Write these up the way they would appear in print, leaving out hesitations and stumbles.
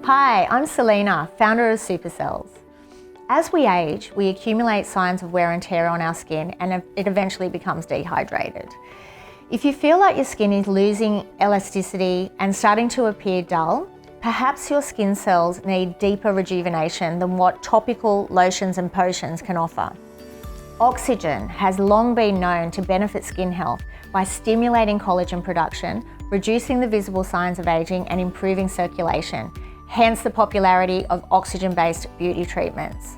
Hi, I'm Selena, founder of SuperCells. As we age, we accumulate signs of wear and tear on our skin and it eventually becomes dehydrated. If you feel like your skin is losing elasticity and starting to appear dull, perhaps your skin cells need deeper rejuvenation than what topical lotions and potions can offer. Oxygen has long been known to benefit skin health by stimulating collagen production, reducing the visible signs of aging and improving circulation, hence the popularity of oxygen-based beauty treatments.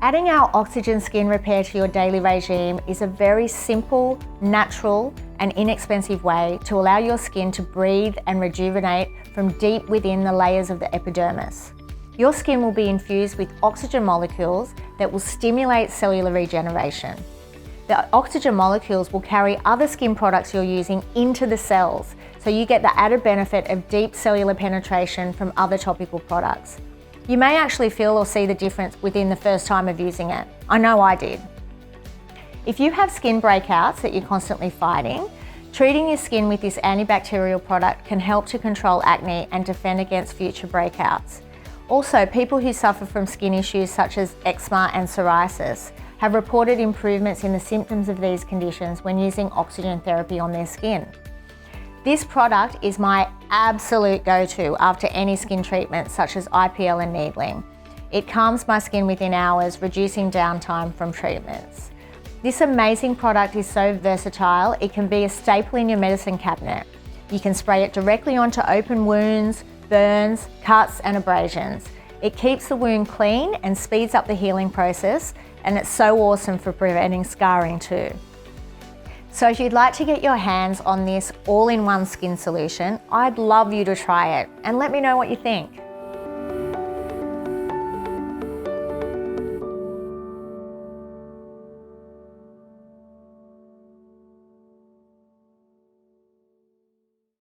Adding our Oxygen Skin Repair to your daily regime is a very simple, natural and inexpensive way to allow your skin to breathe and rejuvenate from deep within the layers of the epidermis. Your skin will be infused with oxygen molecules that will stimulate cellular regeneration. The oxygen molecules will carry other skin products you're using into the cells, so you get the added benefit of deep cellular penetration from other topical products. You may actually feel or see the difference within the first time of using it. I know I did. If you have skin breakouts that you're constantly fighting, treating your skin with this antibacterial product can help to control acne and defend against future breakouts. Also, people who suffer from skin issues such as eczema and psoriasis have reported improvements in the symptoms of these conditions when using oxygen therapy on their skin. This product is my absolute go-to after any skin treatment such as IPL and needling. It calms my skin within hours, reducing downtime from treatments. This amazing product is so versatile, it can be a staple in your medicine cabinet. You can spray it directly onto open wounds, burns, cuts and abrasions. It keeps the wound clean and speeds up the healing process, and it's so awesome for preventing scarring too. So if you'd like to get your hands on this all-in-one skin solution, I'd love you to try it and let me know what you think.